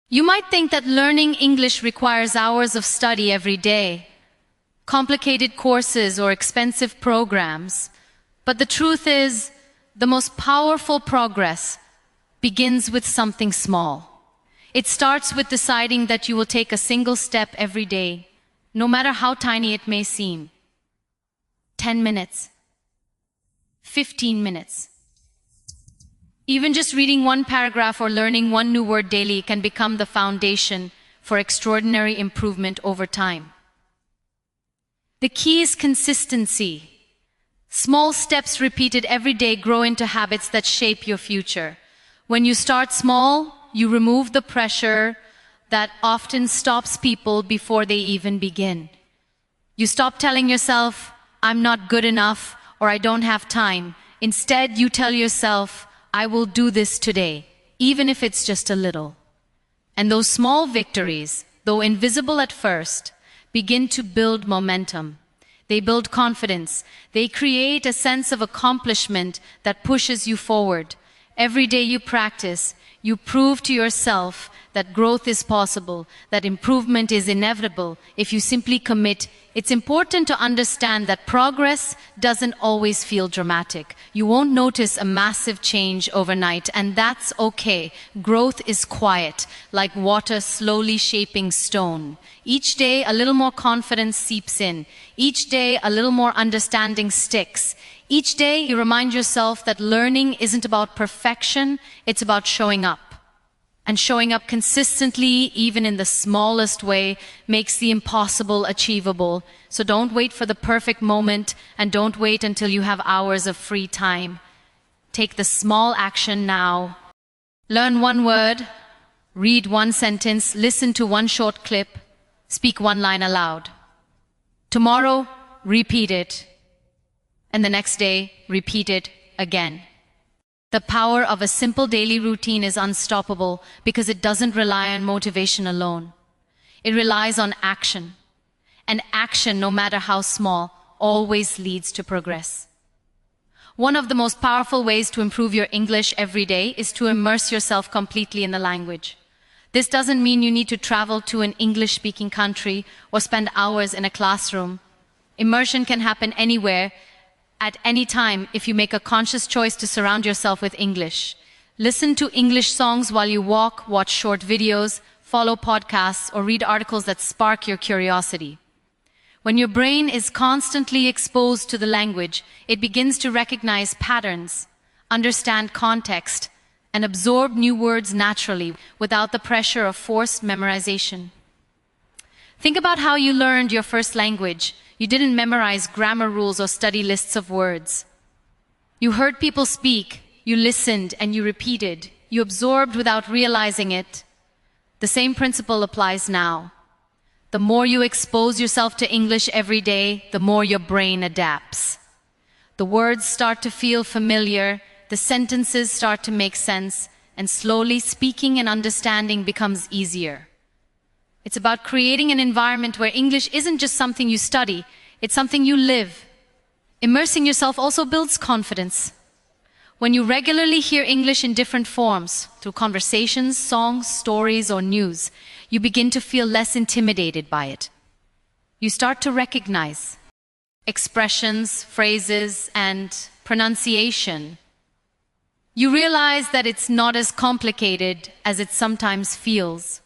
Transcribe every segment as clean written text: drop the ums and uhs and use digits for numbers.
You might think that learning English requires hours of study every day, complicated courses or expensive programs. But the truth is, the most powerful progress begins with something small. It starts with deciding that you will take a single step every day, no matter how tiny it may seem. 10 minutes, 15 minutes. Even just reading one paragraph or learning one new word daily can become the foundation for extraordinary improvement over time. The key is consistency. Small steps repeated every day grow into habits that shape your future. When you start small, you remove the pressure that often stops people before they even begin. You stop telling yourself, "I'm not good enough," or "I don't have time." Instead, you tell yourself, "I will do this today," even if it's just a little. And those small victories, though invisible at first, begin to build momentum. They build confidence. They create a sense of accomplishment that pushes you forward. Every day you practice, you prove to yourself that growth is possible, that improvement is inevitable if you simply commit. It's important to understand that progress doesn't always feel dramatic. You won't notice a massive change overnight, and that's okay. Growth is quiet, like water slowly shaping stone. Each day, a little more confidence seeps in. Each day, a little more understanding sticks. Each day, you remind yourself that learning isn't about perfection, it's about showing up. And showing up consistently, even in the smallest way, makes the impossible achievable. So don't wait for the perfect moment, and don't wait until you have hours of free time. Take the small action now. Learn one word, read one sentence, listen to one short clip, speak one line aloud. Tomorrow, repeat it. And the next day, repeat it again. The power of a simple daily routine is unstoppable because it doesn't rely on motivation alone. It relies on action. And action, no matter how small, always leads to progress. One of the most powerful ways to improve your English every day is to immerse yourself completely in the language. This doesn't mean you need to travel to an English-speaking country or spend hours in a classroom. Immersion can happen anywhere, at any time, if you make a conscious choice to surround yourself with English. Listen to English songs while you walk, watch short videos, follow podcasts, or read articles that spark your curiosity. When your brain is constantly exposed to the language, it begins to recognize patterns, understand context, and absorb new words naturally without the pressure of forced memorization. Think about how you learned your first language. You didn't memorize grammar rules or study lists of words. You heard people speak, you listened, and you repeated. You absorbed without realizing it. The same principle applies now. The more you expose yourself to English every day, the more your brain adapts. The words start to feel familiar, the sentences start to make sense, and slowly speaking and understanding becomes easier. It's about creating an environment where English isn't just something you study, it's something you live. Immersing yourself also builds confidence. When you regularly hear English in different forms, through conversations, songs, stories, or news, you begin to feel less intimidated by it. You start to recognize expressions, phrases, and pronunciation. You realize that it's not as complicated as it sometimes feels.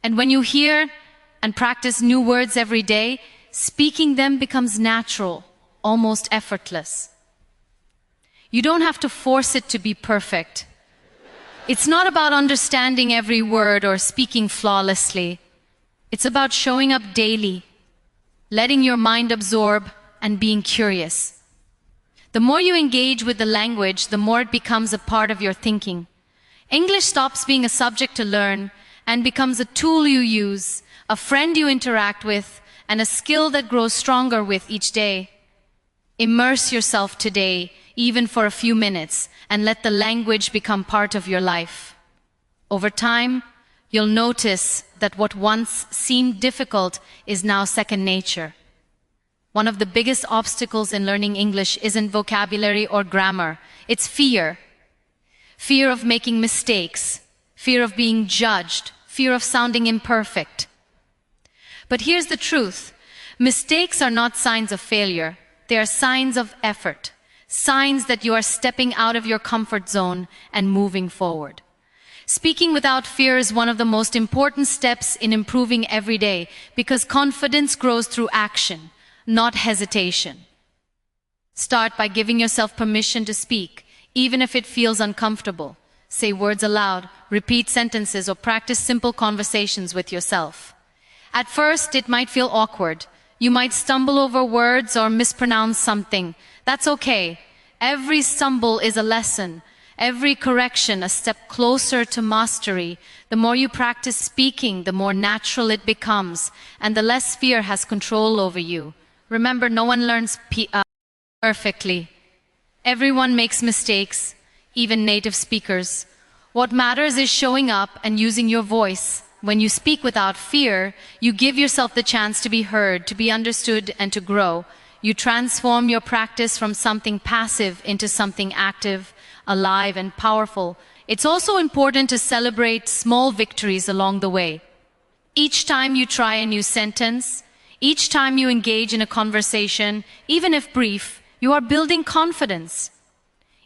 And when you hear and practice new words every day, speaking them becomes natural, almost effortless. You don't have to force it to be perfect. It's not about understanding every word or speaking flawlessly. It's about showing up daily, letting your mind absorb, and being curious. The more you engage with the language, the more it becomes a part of your thinking. English stops being a subject to learn and becomes a tool you use, a friend you interact with, and a skill that grows stronger with each day. Immerse yourself today, even for a few minutes, and let the language become part of your life. Over time, you'll notice that what once seemed difficult is now second nature. One of the biggest obstacles in learning English isn't vocabulary or grammar, it's fear. Fear of making mistakes, fear of being judged, fear of sounding imperfect. But here's the truth. Mistakes are not signs of failure. They are signs of effort, signs that you are stepping out of your comfort zone and moving forward. Speaking without fear is one of the most important steps in improving every day because confidence grows through action, not hesitation. Start by giving yourself permission to speak, even if it feels uncomfortable. Say words aloud, repeat sentences, or practice simple conversations with yourself. At first, it might feel awkward. You might stumble over words or mispronounce something. That's okay. Every stumble is a lesson. Every correction a step closer to mastery. The more you practice speaking, the more natural it becomes, and the less fear has control over you. Remember, no one learns perfectly. Everyone makes mistakes, even native speakers. What matters is showing up and using your voice. When you speak without fear, you give yourself the chance to be heard, to be understood, and to grow. You transform your practice from something passive into something active, alive, and powerful. It's also important to celebrate small victories along the way. Each time you try a new sentence, each time you engage in a conversation, even if brief, you are building confidence.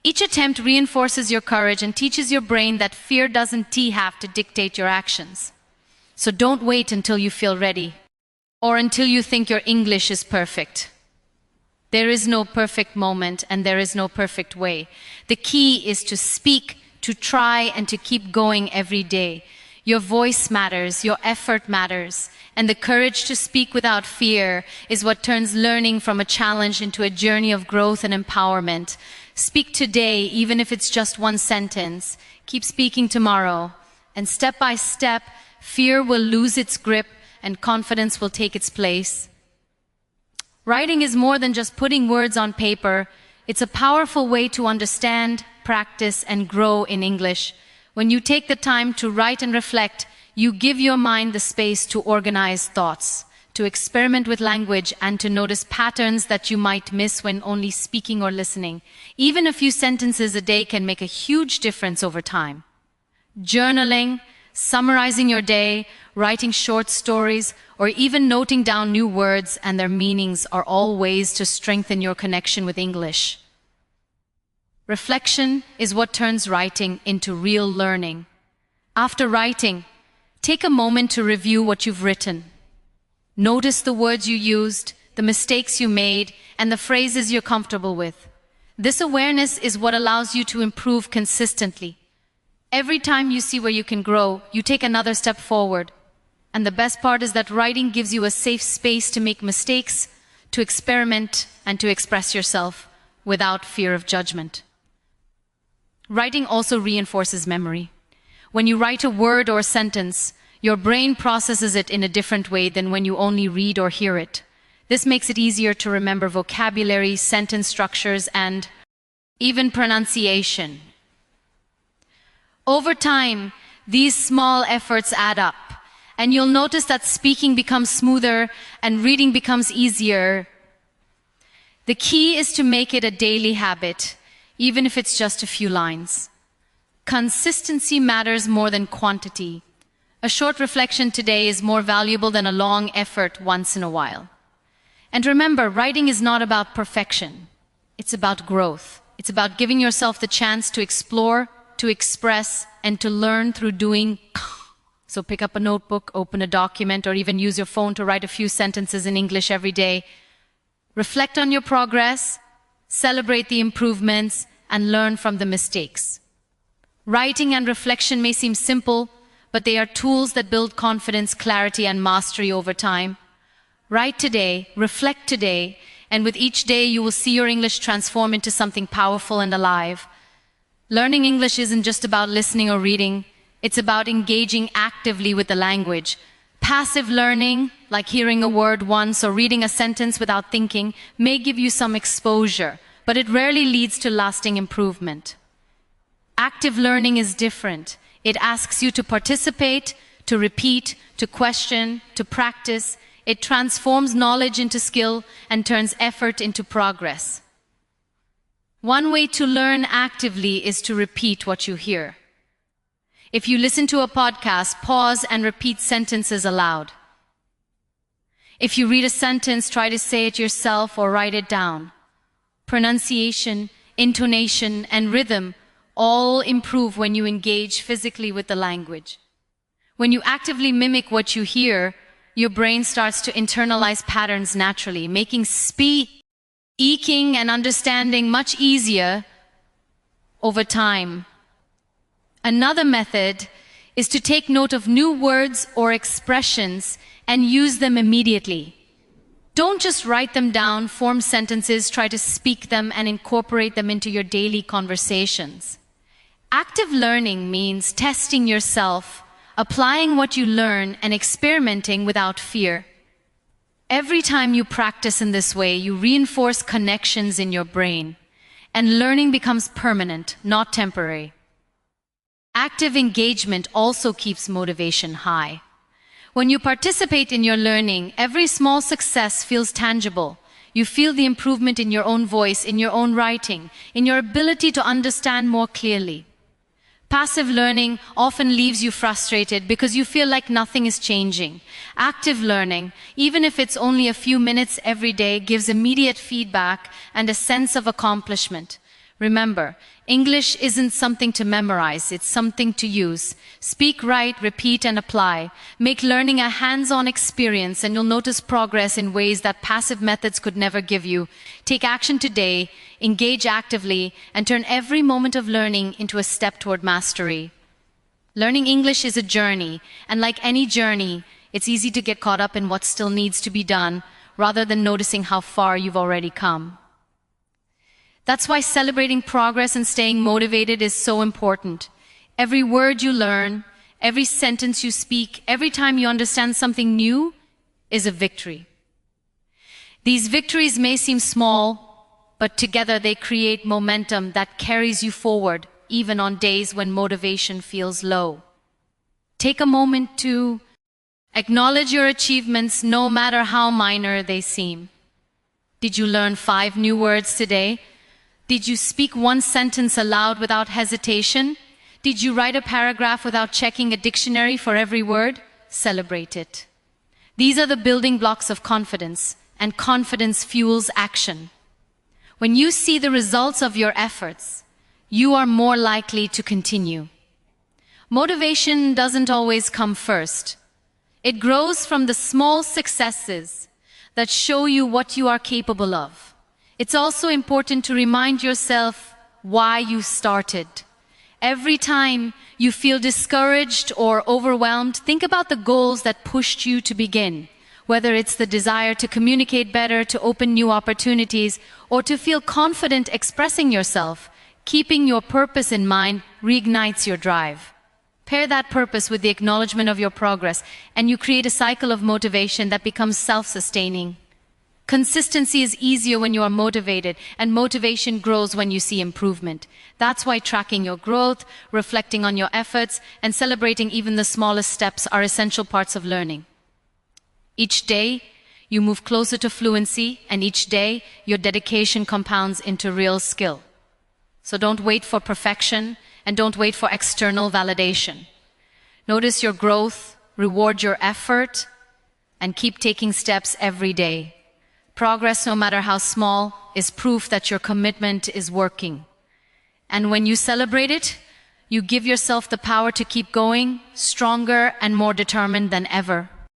Each attempt reinforces your courage and teaches your brain that fear doesn't have to dictate your actions. So don't wait until you feel ready or until you think your English is perfect. There is no perfect moment and there is no perfect way. The key is to speak, to try, and to keep going every day. Your voice matters, your effort matters, and the courage to speak without fear is what turns learning from a challenge into a journey of growth and empowerment. Speak today, even if it's just one sentence. Keep speaking tomorrow, and step by step, fear will lose its grip and confidence will take its place. Writing is more than just putting words on paper. It's a powerful way to understand, practice, and grow in English. When you take the time to write and reflect, you give your mind the space to organize thoughts, to experiment with language, and to notice patterns that you might miss when only speaking or listening. Even a few sentences a day can make a huge difference over time. Journaling, summarizing your day, writing short stories, or even noting down new words and their meanings are all ways to strengthen your connection with English. Reflection is what turns writing into real learning. After writing, take a moment to review what you've written. Notice the words you used, the mistakes you made, and the phrases you're comfortable with. This awareness is what allows you to improve consistently. Every time you see where you can grow, you take another step forward. And the best part is that writing gives you a safe space to make mistakes, to experiment, and to express yourself without fear of judgment. Writing also reinforces memory. When you write a word or a sentence, your brain processes it in a different way than when you only read or hear it. This makes it easier to remember vocabulary, sentence structures, and even pronunciation. Over time, these small efforts add up, and you'll notice that speaking becomes smoother and reading becomes easier. The key is to make it a daily habit, even if it's just a few lines. Consistency matters more than quantity. A short reflection today is more valuable than a long effort once in a while. And remember, writing is not about perfection. It's about growth. It's about giving yourself the chance to explore, to express, and to learn through doing. So pick up a notebook, open a document, or even use your phone to write a few sentences in English every day. Reflect on your progress, celebrate the improvements, and learn from the mistakes. Writing and reflection may seem simple, but they are tools that build confidence, clarity, and mastery over time. Write today, reflect today, and with each day you will see your English transform into something powerful and alive. Learning English isn't just about listening or reading. It's about engaging actively with the language. Passive learning, like hearing a word once or reading a sentence without thinking, may give you some exposure, but it rarely leads to lasting improvement. Active learning is different. It asks you to participate, to repeat, to question, to practice. It transforms knowledge into skill and turns effort into progress. One way to learn actively is to repeat what you hear. If you listen to a podcast, pause and repeat sentences aloud. If you read a sentence, try to say it yourself or write it down. Pronunciation, intonation, and rhythm all improve when you engage physically with the language. When you actively mimic what you hear, your brain starts to internalize patterns naturally, making speaking and understanding much easier over time. Another method is to take note of new words or expressions and use them immediately. Don't just write them down, form sentences, try to speak them and incorporate them into your daily conversations. Active learning means testing yourself, applying what you learn, and experimenting without fear. Every time you practice in this way, you reinforce connections in your brain, and learning becomes permanent, not temporary. Active engagement also keeps motivation high. When you participate in your learning, every small success feels tangible. You feel the improvement in your own voice, in your own writing, in your ability to understand more clearly. Passive learning often leaves you frustrated because you feel like nothing is changing. Active learning, even if it's only a few minutes every day, gives immediate feedback and a sense of accomplishment. Remember, English isn't something to memorize, it's something to use. Speak right, repeat, and apply. Make learning a hands-on experience, and you'll notice progress in ways that passive methods could never give you. Take action today, engage actively, and turn every moment of learning into a step toward mastery. Learning English is a journey, and like any journey, it's easy to get caught up in what still needs to be done, rather than noticing how far you've already come. That's why celebrating progress and staying motivated is so important. Every word you learn, every sentence you speak, every time you understand something new is a victory. These victories may seem small, but together they create momentum that carries you forward, even on days when motivation feels low. Take a moment to acknowledge your achievements, no matter how minor they seem. Did you learn 5 new words today? Did you speak one sentence aloud without hesitation? Did you write a paragraph without checking a dictionary for every word? Celebrate it. These are the building blocks of confidence, and confidence fuels action. When you see the results of your efforts, you are more likely to continue. Motivation doesn't always come first. It grows from the small successes that show you what you are capable of. It's also important to remind yourself why you started. Every time you feel discouraged or overwhelmed, think about the goals that pushed you to begin. Whether it's the desire to communicate better, to open new opportunities, or to feel confident expressing yourself, keeping your purpose in mind reignites your drive. Pair that purpose with the acknowledgement of your progress, and you create a cycle of motivation that becomes self-sustaining. Consistency is easier when you are motivated, and motivation grows when you see improvement. That's why tracking your growth, reflecting on your efforts, and celebrating even the smallest steps are essential parts of learning. Each day, you move closer to fluency, and each day, your dedication compounds into real skill. So don't wait for perfection, and don't wait for external validation. Notice your growth, reward your effort, and keep taking steps every day. Progress, no matter how small, is proof that your commitment is working. And when you celebrate it, you give yourself the power to keep going, stronger and more determined than ever.